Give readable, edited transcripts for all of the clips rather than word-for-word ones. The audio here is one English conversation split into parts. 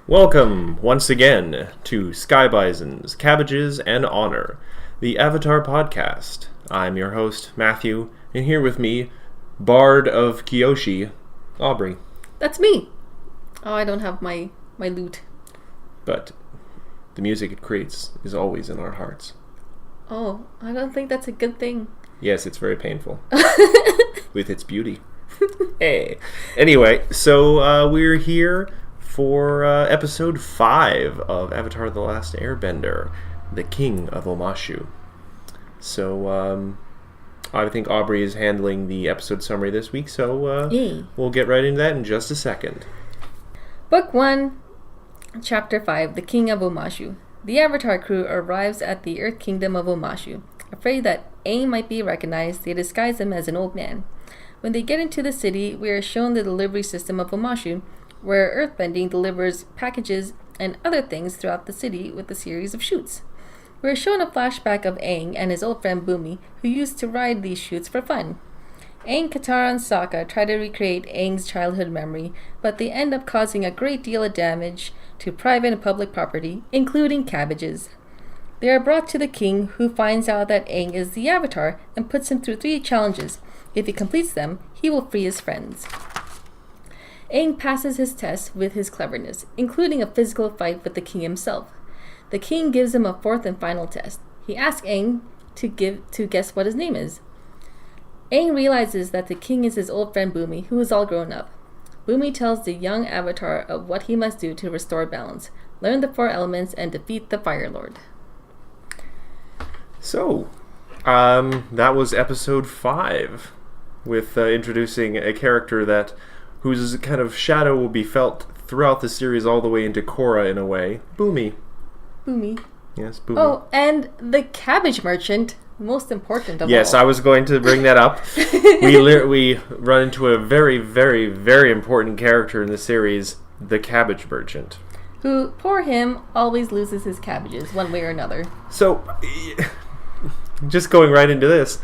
Welcome, once again, to Sky Bisons, Cabbages, and Honor, the Avatar podcast. I'm your host, Matthew, and here with me, Bard of Kyoshi, Aubrey. That's me! Oh, I don't have my lute. But the music it creates is always in our hearts. Oh, I don't think that's a good thing. Yes, it's very painful. With its beauty. Hey. Anyway, so we're here for episode 5 of Avatar The Last Airbender, the King of Omashu. So, I think Aubrey is handling the episode summary this week, so we'll get right into that in just a second. Book 1, Chapter 5, The King of Omashu. The Avatar crew arrives at the Earth Kingdom of Omashu. Afraid that Aang might be recognized, they disguise him as an old man. When they get into the city, we are shown the delivery system of Omashu, where Earthbending delivers packages and other things throughout the city with a series of chutes. We are shown a flashback of Aang and his old friend Bumi, who used to ride these chutes for fun. Aang, Katara, and Sokka try to recreate Aang's childhood memory, but they end up causing a great deal of damage to private and public property, including Cabbages. They are brought to the king, who finds out that Aang is the Avatar and puts him through 3 challenges. If he completes them, he will free his friends. Aang passes his test with his cleverness, including a physical fight with the king himself. The king gives him a 4th and final test. He asks Aang to guess what his name is. Aang realizes that the king is his old friend Bumi, who is all grown up. Bumi tells the young Avatar of what he must do to restore balance, learn the 4 elements, and defeat the Fire Lord. So, that was episode 5, with introducing a character whose kind of shadow will be felt throughout the series all the way into Korra in a way. Bumi. Bumi. Yes, Bumi. Oh, and the cabbage merchant, most important of all. Yes, I was going to bring that up. We run into a very, very, very important character in the series, the cabbage merchant. Who, poor him, always loses his cabbages, one way or another. So, just going right into this,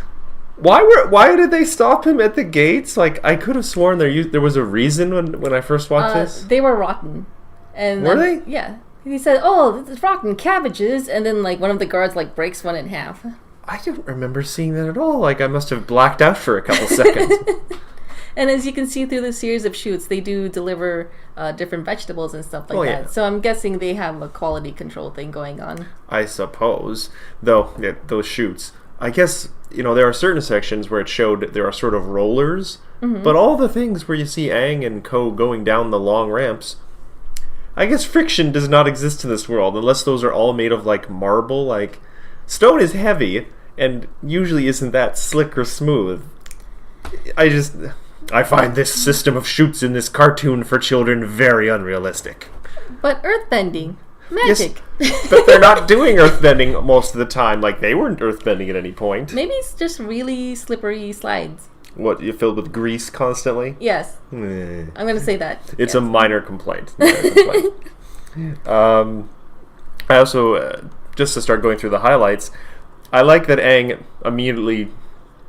why did they stop him at the gates? Like, I could have sworn there was a reason when I first watched this. They were rotten. And were they? Yeah. He said, "Oh, it's rotten cabbages," and then one of the guards breaks one in half. I don't remember seeing that at all. Like, I must have blacked out for a couple seconds. And as you can see through the series of shoots, they do deliver different vegetables and stuff like that. Yeah. So I'm guessing they have a quality control thing going on. I suppose. Though, yeah, those shoots. I guess, there are certain sections where it showed there are sort of rollers, but all the things where you see Aang and Co. going down the long ramps, I guess friction does not exist in this world, unless those are all made of, marble. Stone is heavy, and usually isn't that slick or smooth. I find this system of chutes in this cartoon for children very unrealistic. But earthbending. Magic. Yes, but they're not doing earthbending most of the time. They weren't earthbending at any point. Maybe it's just really slippery slides. What, you filled with grease constantly? Yes. I'm going to say that. It's yes. a minor complaint. I also, just to start going through the highlights, I like that Aang immediately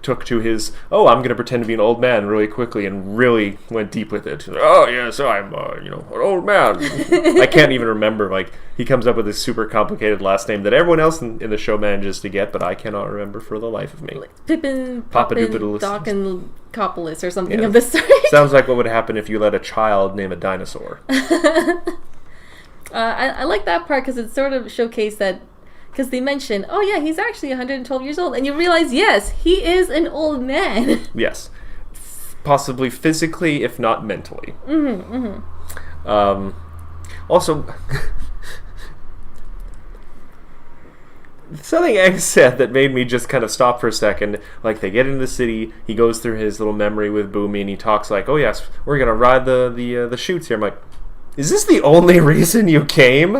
took to his, I'm going to pretend to be an old man really quickly, and really went deep with it. Oh, yes, I'm, an old man. I can't even remember. He comes up with this super complicated last name that everyone else in the show manages to get, but I cannot remember for the life of me. Pippin, Doc, and Copolis, or something of this sort. Sounds like what would happen if you let a child name a dinosaur. I like that part because it sort of showcased that. Because they mention, he's actually 112 years old. And you realize, yes, he is an old man. Yes. Possibly physically, if not mentally. Also, something Aang said that made me just kind of stop for a second. They get into the city, he goes through his little memory with Bumi, and he talks oh yes, we're going to ride the chutes here. I'm like, is this the only reason you came?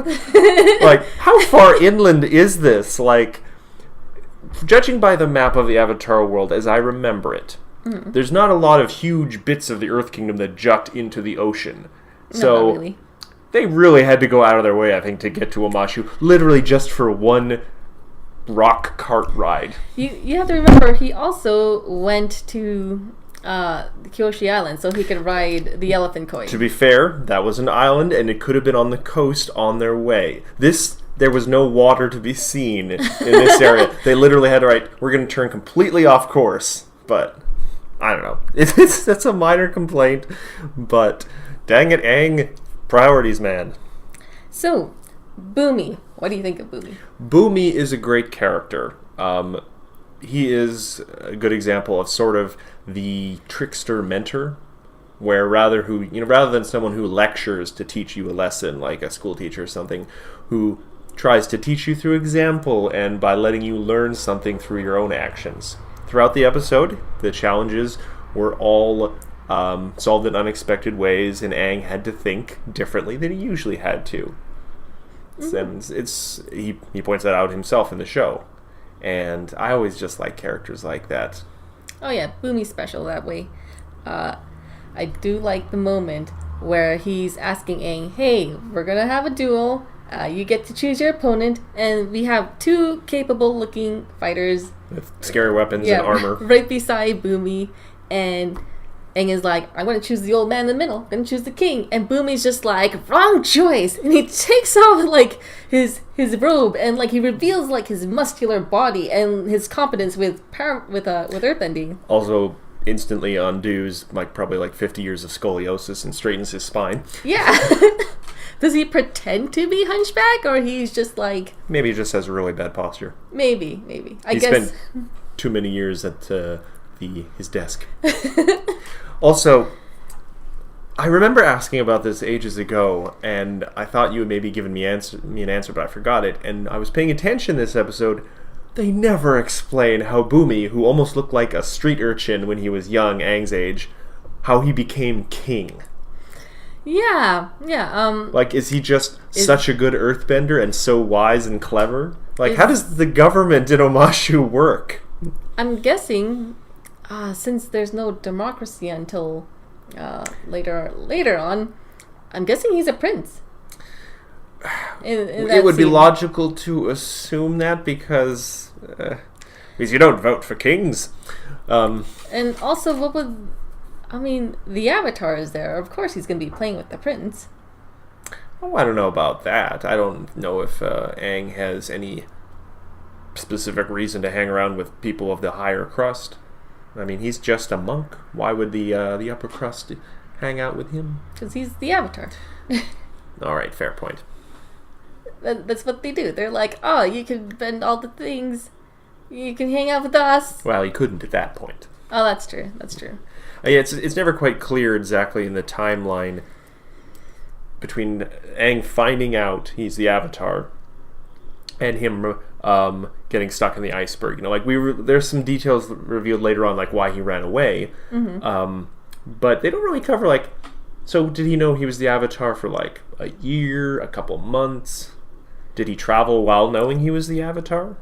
How far inland is this? Judging by the map of the Avatar world as I remember it, there's not a lot of huge bits of the Earth Kingdom that jut into the ocean. So, not really. They really had to go out of their way, I think, to get to Omashu, literally just for one rock cart ride. You have to remember, he also went to Kyoshi Island so he could ride the elephant coin. To be fair, that was an island, and it could have been on the coast on their way. There was no water to be seen in this area. They literally had to write, we're going to turn completely off course. But, I don't know. That's a minor complaint, but dang it, Aang. Priorities, man. So, Boomy. What do you think of Boomy? Boomy is a great character. He is a good example of sort of the trickster mentor, where rather than someone who lectures to teach you a lesson, like a school teacher or something, who tries to teach you through example and by letting you learn something through your own actions. Throughout the episode, the challenges were all solved in unexpected ways, and Aang had to think differently than he usually had to. And he points that out himself in the show. And I always just like characters like that. Oh yeah, Boomy's special that way. I do like the moment where he's asking Aang, hey, we're gonna have a duel. You get to choose your opponent, and we have two capable-looking fighters with scary weapons and armor right beside Boomy, and Aang is like, I'm going to choose the old man in the middle. I'm going to choose the king. And Boomy's just like, wrong choice. And he takes off like his robe and like he reveals like his muscular body and his competence with earthbending. Also, instantly undoes probably 50 years of scoliosis and straightens his spine. Yeah. Does he pretend to be hunchback, or he's just like... Maybe he just has a really bad posture. Maybe. He spent too many years at his desk. Also, I remember asking about this ages ago, and I thought you had maybe given me an answer, but I forgot it. And I was paying attention this episode. They never explain how Boomy, who almost looked like a street urchin when he was young, Aang's age, how he became king. Yeah. Is he just such a good earthbender and so wise and clever? How does the government in Omashu work? I'm guessing, since there's no democracy until later on, I'm guessing he's a prince. It would be logical to assume that because you don't vote for kings. And also, the Avatar is there. Of course he's going to be playing with the prince. Oh, I don't know about that. I don't know if Aang has any specific reason to hang around with people of the higher crust. He's just a monk. Why would the upper crust hang out with him? Because he's the Avatar. All right, fair point. That's what they do. They're like, oh, you can bend all the things. You can hang out with us. Well, he couldn't at that point. Oh, that's true. Yeah, it's never quite clear exactly in the timeline between Aang finding out he's the Avatar and him getting stuck in the iceberg. There's some details revealed later on, like why he ran away. Mm-hmm. But they don't really cover so did he know he was the Avatar for a year, a couple months? Did he travel while knowing he was the Avatar?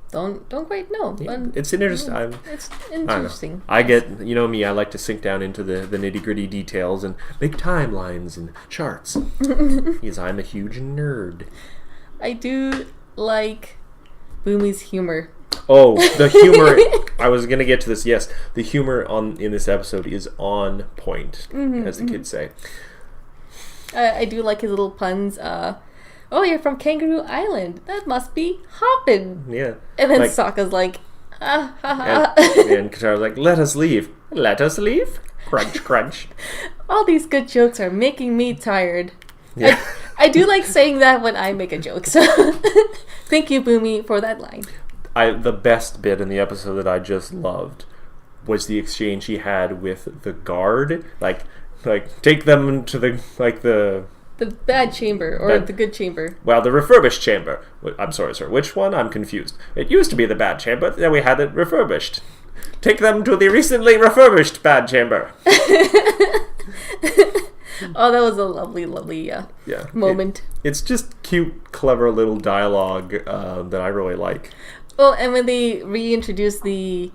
Don't quite know. Yeah, it's interesting. It's interesting. I get, me, I like to sink down into the nitty-gritty details and make timelines and charts. Because I'm a huge nerd. I do like Boomy's humor. Oh, the humor. I was going to get to this. Yes, the humor in this episode is on point, as the kids say. I do like his little puns. Oh, you're from Kangaroo Island. That must be hoppin'. Yeah. And then Sokka's like, ha ha. And Katara's like, let us leave. Let us leave? Crunch, crunch. All these good jokes are making me tired. Yeah. I do like saying that when I make a joke. So thank you, Boomy, for that line. The best bit in the episode that I just loved was the exchange he had with the guard. Take them to the bad chamber, or the good chamber. Well, the refurbished chamber. I'm sorry, sir. Which one? I'm confused. It used to be the bad chamber, then we had it refurbished. Take them to the recently refurbished bad chamber. Oh, that was a lovely moment. It's just cute, clever little dialogue that I really like. Well, and when they reintroduce the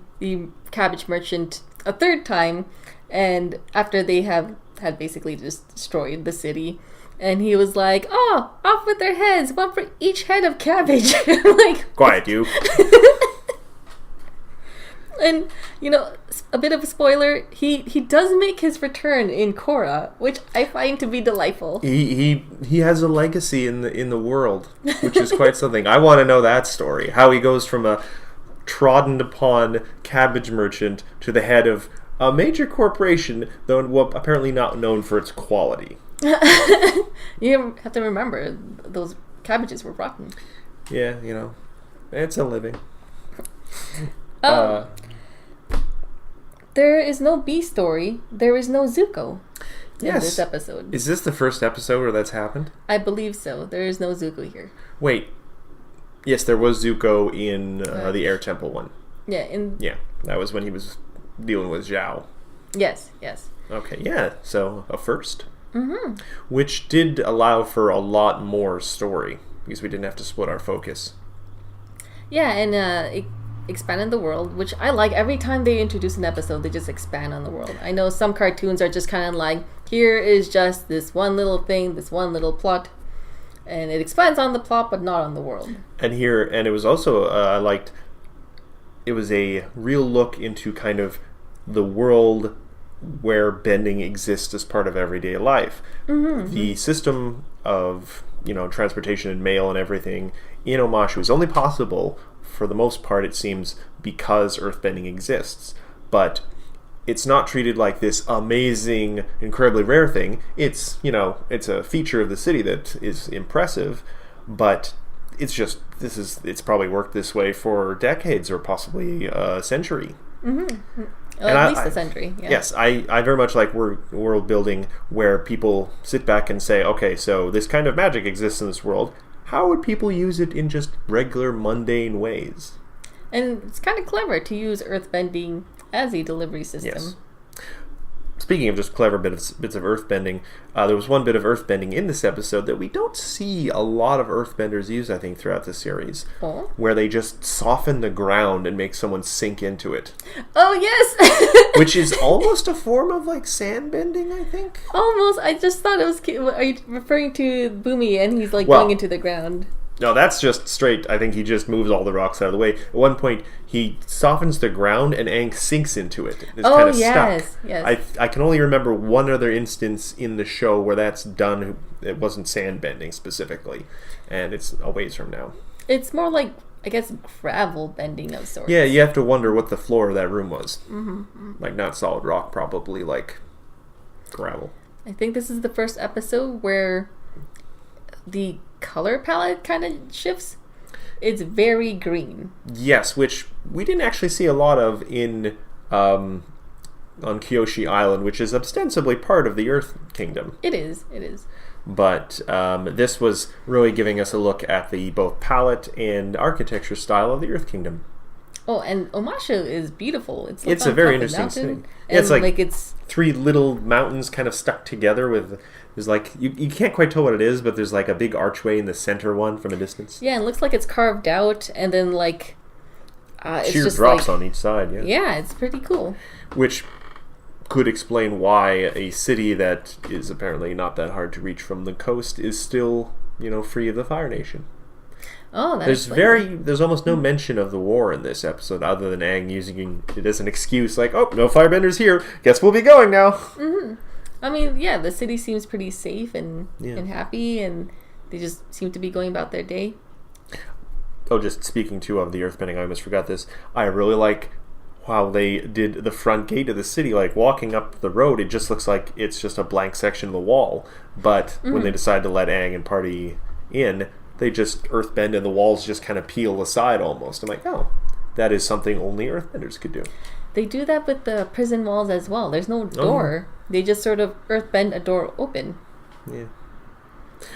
cabbage merchant a third time, and after they had basically just destroyed the city, and he was like, oh, off with their heads, one for each head of cabbage. Quiet, you. And, a bit of a spoiler, he does make his return in Korra, which I find to be delightful. He has a legacy in the world, which is quite something. I want to know that story. How he goes from a trodden upon cabbage merchant to the head of a major corporation, though apparently not known for its quality. You have to remember, those cabbages were rotten. Yeah, it's a living. There is no B story. There is no Zuko in Yes. this episode. Is this the first episode where that's happened? I believe so. There is no Zuko here. Wait. Yes, there was Zuko in the Air Temple one. Yeah, Yeah, that was when he was dealing with Zhao. Yes. Okay, yeah, so a first. Mm-hmm. Which did allow for a lot more story, because we didn't have to split our focus. Yeah, and it expanded the world, which I like. Every time they introduce an episode, they just expand on the world. I know some cartoons are just kind of like, here is just this one little thing, this one little plot, and it expands on the plot, but not on the world. And it was also, I liked, it was a real look into kind of the world where bending exists as part of everyday life. Mm-hmm. The system of, transportation and mail and everything in Omashu is only possible, for the most part, it seems, because earthbending exists. But it's not treated like this amazing, incredibly rare thing. It's, it's a feature of the city that is impressive, but it's probably worked this way for decades or possibly a century. Mm-hmm. At least a century. Yeah. Yes, I very much like world building where people sit back and say, okay, so this kind of magic exists in this world. How would people use it in just regular, mundane ways? And it's kind of clever to use earthbending as a delivery system. Yes. Speaking of just clever bits of earthbending, there was one bit of earthbending in this episode that we don't see a lot of earthbenders use, I think, throughout the series. Oh? Where they just soften the ground and make someone sink into it. Oh, yes! Which is almost a form of, sand bending, I think? Almost. I just thought it was cute. Are you referring to Boomy and he's, going into the ground? No, that's just straight. I think he just moves all the rocks out of the way. At one point, he softens the ground and Aang sinks into it. It's kind of stuck. Yes. I can only remember one other instance in the show where that's done. It wasn't sand bending specifically, and it's a ways from now. It's more like, I guess, gravel bending of sorts. Yeah, you have to wonder what the floor of that room was. Mm-hmm. Not solid rock, probably gravel. I think this is the first episode where the color palette kind of shifts. It's very green. Yes, which we didn't actually see a lot of in on Kyoshi Island, which is ostensibly part of the Earth Kingdom. It is. But this was really giving us a look at the both palette and architecture style of the Earth Kingdom. Oh, and Omashu is beautiful. It's a very interesting city. Yeah, it's three little mountains kind of stuck together with... There's you can't quite tell what it is, but there's a big archway in the center one from a distance. Yeah, it looks like it's carved out, and then it's sheer just drops on each side. Yeah. Yeah, it's pretty cool. Which could explain why a city that is apparently not that hard to reach from the coast is still, free of the Fire Nation. Oh, that's there's almost no mention of the war in this episode, other than Aang using it as an excuse, no firebenders here. Guess we'll be going now. Mm-hmm. I mean, yeah, the city seems pretty safe and happy, and they just seem to be going about their day. Oh, just speaking too of the earthbending, I almost forgot this. I really like how they did the front gate of the city, walking up the road, it just looks like it's just a blank section of the wall. But when they decide to let Aang and party in, they just earthbend and the walls just kind of peel aside almost. I'm like, oh, that is something only earthbenders could do. They do that with the prison walls as well. There's no door. They just sort of earthbend a door open. Yeah.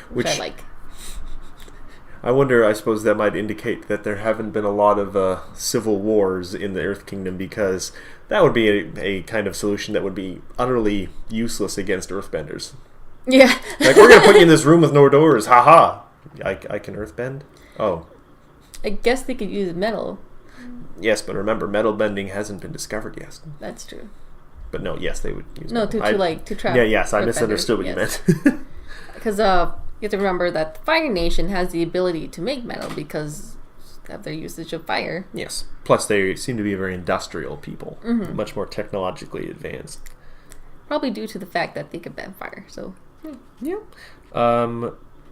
Which I like. I wonder, I suppose that might indicate that there haven't been a lot of civil wars in the Earth Kingdom, because that would be a kind of solution that would be utterly useless against earthbenders. Yeah. We're going to put you in this room with no doors. Ha-ha. I can earthbend? Oh. I guess they could use metal. Yes, but remember, metal bending hasn't been discovered yet. That's true. But no, yes, they would use metal. To trap. Yeah, yes, I misunderstood what you meant. Because you have to remember that the Fire Nation has the ability to make metal, because have their usage of fire. Yes. Plus, they seem to be very industrial people, much more technologically advanced. Probably due to the fact that they could ban fire. So, yeah.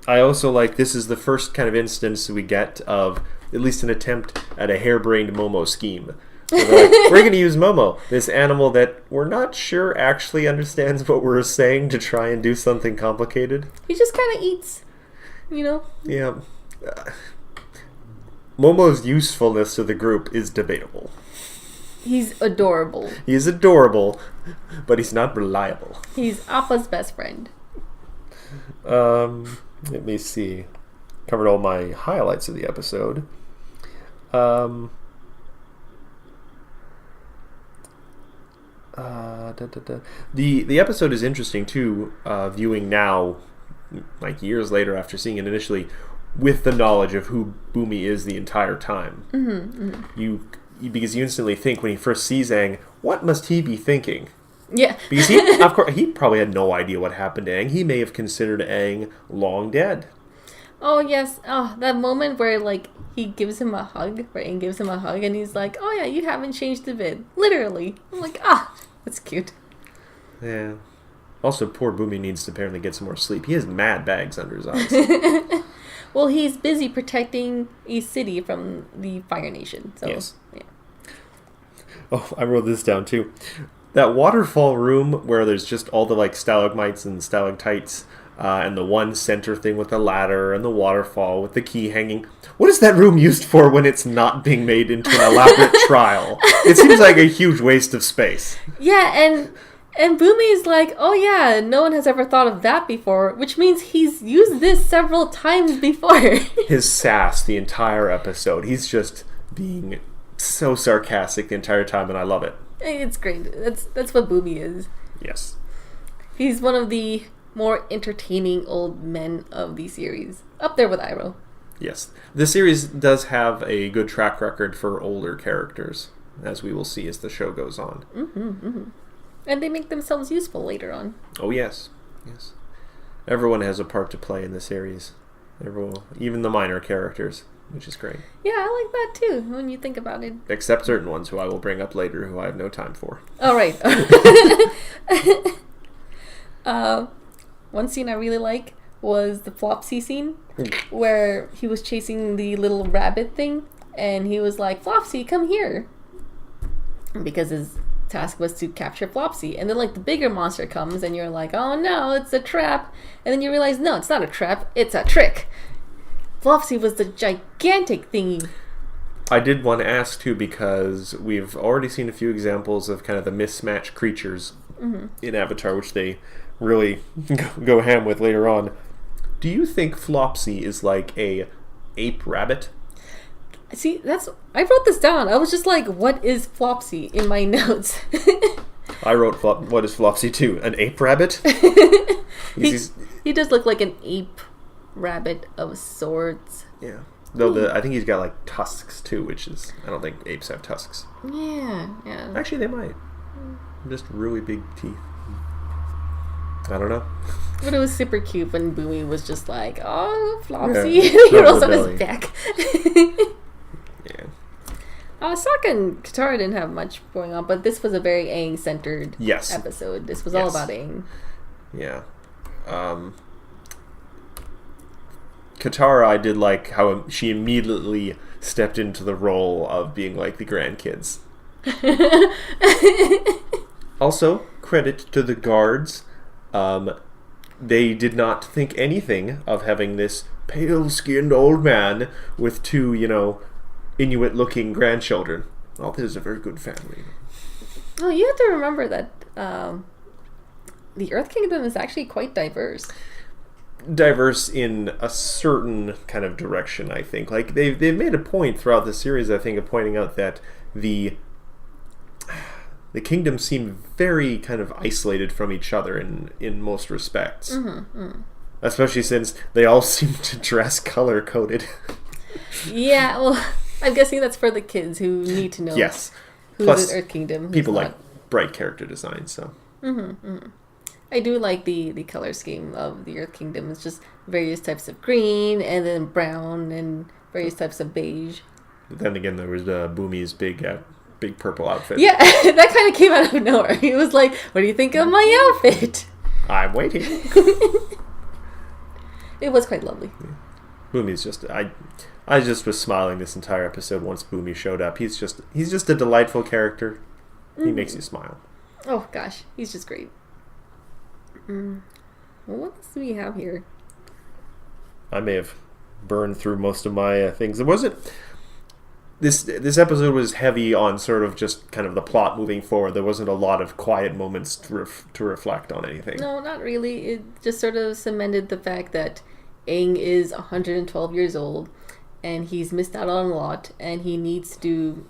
I also like, this is the first kind of instance we get of at least an attempt at a harebrained Momo scheme. We're going to use Momo, this animal that we're not sure actually understands what we're saying, to try and do something complicated. He just kind of eats, Yeah. Momo's usefulness to the group is debatable. He's adorable. He's adorable, but he's not reliable. He's Appa's best friend. Let me see. Covered all my highlights of the episode. The episode is interesting too, viewing now, like years later after seeing it initially, with the knowledge of who Boomy is the entire time. Because you instantly think, when he first sees Aang, what must he be thinking? Yeah. Because of course, he probably had no idea what happened to Aang. He may have considered Aang long dead. Oh, yes. Oh, that moment where, he gives him a hug, where Aang gives him a hug, and he's like, oh, yeah, you haven't changed a bit. Literally. I'm like, that's cute. Yeah. Also, poor Boomy needs to apparently get some more sleep. He has mad bags under his eyes. Well, he's busy protecting a city from the Fire Nation. So, yes. Yeah. Oh, I wrote this down, too. That waterfall room where there's just all the, stalagmites and stalactites, and the one center thing with the ladder and the waterfall with the key hanging. What is that room used for when it's not being made into an elaborate trial? It seems like a huge waste of space. Yeah, and Boomy's like, oh yeah, no one has ever thought of that before, which means he's used this several times before. His sass the entire episode. He's just being so sarcastic the entire time, and I love it. It's great. That's what Boomy is. Yes. He's one of the more entertaining old men of the series. Up there with Iroh. Yes. The series does have a good track record for older characters, as we will see as the show goes on. And they make themselves useful later on. Oh, yes. Yes. Everyone has a part to play in the series. Everyone, even the minor characters, which is great. Yeah, I like that too, when you think about it. Except certain ones who I will bring up later, who I have no time for. Oh, right. One scene I really like was the Flopsy scene, where he was chasing the little rabbit thing, and he was like, Flopsy, come here. Because his task was to capture Flopsy. And then, the bigger monster comes, and you're like, oh no, it's a trap. And then you realize, no, it's not a trap, it's a trick. Flopsy was the gigantic thingy. I did want to ask, too, because we've already seen a few examples of kind of the mismatched creatures in Avatar, which they really go ham with later on. Do you think Flopsy is like a ape rabbit? See, I wrote this down. I was just like, what is Flopsy in my notes? I wrote, what is Flopsy too? An ape rabbit? He does look like an ape rabbit of sorts. Yeah. Though I think he's got tusks too, which is, I don't think apes have tusks. Yeah. Actually, they might. Just really big teeth. I don't know. But it was super cute when Boomy was just like, oh, Flopsy. Yeah. He rolls on his back. Yeah. Sokka and Katara didn't have much going on, but this was a very Aang-centered episode. This was all about Aang. Yeah. Katara, I did like how she immediately stepped into the role of being like the grandkids. Also, credit to the guards. They did not think anything of having this pale-skinned old man with two, Inuit-looking grandchildren. Oh, this is a very good family. Oh, you have to remember that the Earth Kingdom is actually quite diverse. Diverse in a certain kind of direction, I think. They've made a point throughout the series, I think, of pointing out that the kingdom seemed very kind of isolated from each other in most respects. Especially since they all seem to dress color-coded. Yeah, well, I'm guessing that's for the kids who need to know yes. who's Plus, in Earth Kingdom. People like bright character design, so. I do like the color scheme of the Earth Kingdom. It's just various types of green, and then brown, and various types of beige. But then again, there was Boomy's big purple outfit. Yeah, that kind of came out of nowhere. He was like, "What do you think of my outfit?" I'm waiting. It was quite lovely. Yeah. Boomy's just I just was smiling this entire episode once Boomy showed up. He's just a delightful character. He makes you smile. Oh gosh, he's just great. Well, what else do we have here? I may have burned through most of my things. It wasn't. This episode was heavy on sort of just kind of the plot moving forward. There wasn't a lot of quiet moments to reflect on anything. No, not really. It just sort of cemented the fact that Aang is 112 years old, and he's missed out on a lot, and he needs to do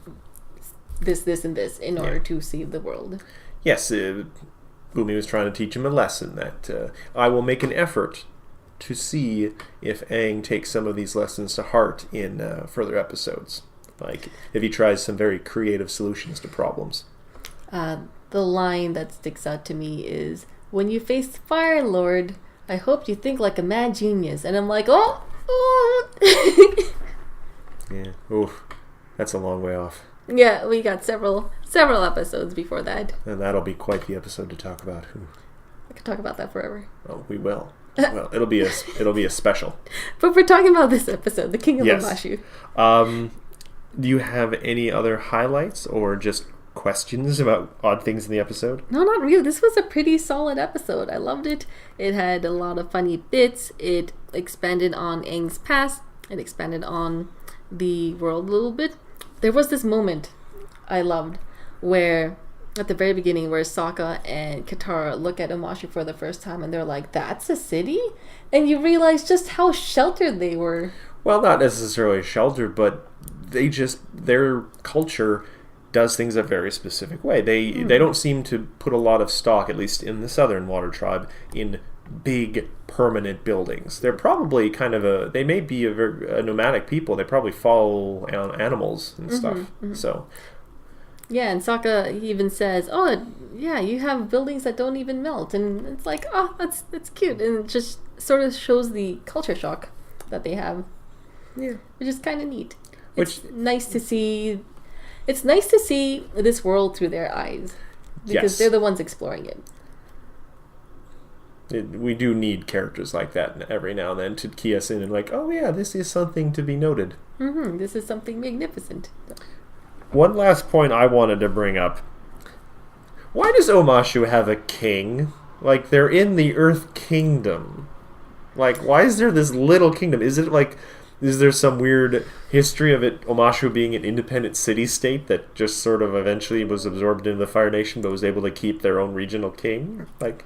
this, and this in order to save the world. Yes, Boomy was trying to teach him a lesson that I will make an effort to see if Aang takes some of these lessons to heart in further episodes. Like, if he tries some very creative solutions to problems. The line that sticks out to me is, "When you face Fire Lord, I hope you think like a mad genius." And I'm like, oh! Yeah, oof. That's a long way off. Yeah, we got several episodes before that. And that'll be quite the episode to talk about. I could talk about that forever. Oh, we will. Well, it'll be a special. But we're talking about this episode, the King of Omashu. Do you have any other highlights or just questions about odd things in the episode? No, not really. This was a pretty solid episode. I loved it. It had a lot of funny bits. It expanded on Aang's past. It expanded on the world a little bit. There was this moment I loved where, at the very beginning, where Sokka and Katara look at Omashu for the first time and they're like, "That's a city?" And you realize just how sheltered they were. Well, not necessarily sheltered, but their culture does things a very specific way. They don't seem to put a lot of stock, at least in the Southern Water Tribe, in big permanent buildings. They're probably they may be a nomadic people. They probably follow animals and stuff. So yeah, and Sokka, he even says, "Oh yeah, you have buildings that don't even melt," and it's like, oh, that's cute, and it just sort of shows the culture shock that they have. Yeah, which is kind of neat. It's nice to see. It's nice to see this world through their eyes, because they're the ones exploring it. We do need characters like that every now and then to key us in and like, oh yeah, this is something to be noted. This is something magnificent. One last point I wanted to bring up. Why does Omashu have a king? Like, they're in the Earth Kingdom. Like, why is there this little kingdom? Is there some weird history of it, Omashu being an independent city-state that just sort of eventually was absorbed into the Fire Nation but was able to keep their own regional king? Like,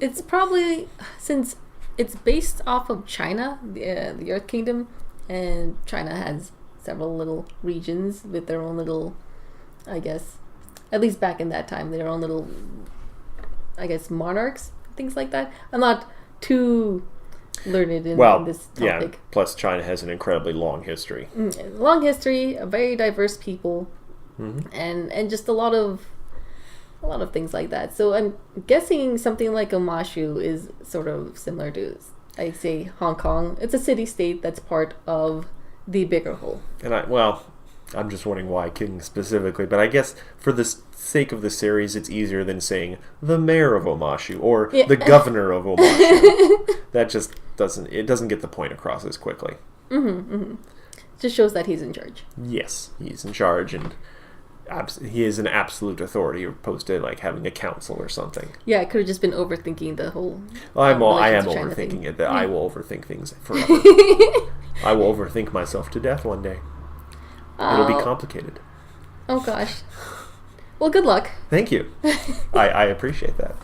it's probably, since it's based off of China, the Earth Kingdom, and China has several little regions with their own little, I guess, at least back in that time, their own little, I guess, monarchs, things like that. I'm not too learned in this topic. Yeah, plus China has an incredibly long history. Long history, a very diverse people, and just a lot of things like that. So I'm guessing something like Omashu is sort of similar to, I say, Hong Kong. It's a city-state that's part of the bigger whole. And I'm just wondering why king specifically, but I guess for the sake of the series, it's easier than saying the mayor of Omashu or the governor of Omashu. That just doesn't get the point across as quickly. Just shows that he's in charge. Yes, he's in charge, and he is an absolute authority, opposed to like having a council or something. Yeah, I could have just been overthinking the whole. I am overthinking it. That I will overthink things forever. I will overthink myself to death one day. It'll be complicated. Oh gosh. Well, good luck. Thank you. I appreciate that.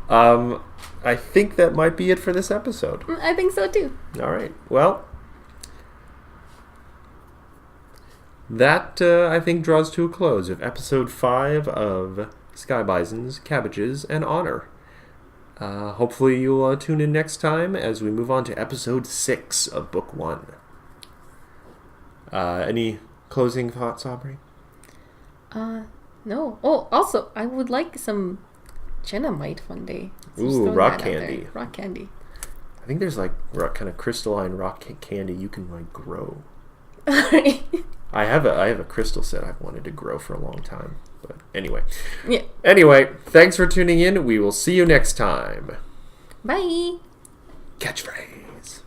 I think that might be it for this episode. I think so too. All right. Well, that I think draws to a close of episode 5 of Sky Bisons, Cabbages, and Honor. Hopefully you'll tune in next time as we move on to episode 6 of Book 1. Any closing thoughts, Aubrey? No. Oh, also, I would like some Genomite one day. Ooh, rock candy. Rock candy. I think there's like kind of crystalline rock candy you can like grow. I have a crystal set I've wanted to grow for a long time. But anyway. Yeah. Anyway, thanks for tuning in. We will see you next time. Bye. Catchphrase.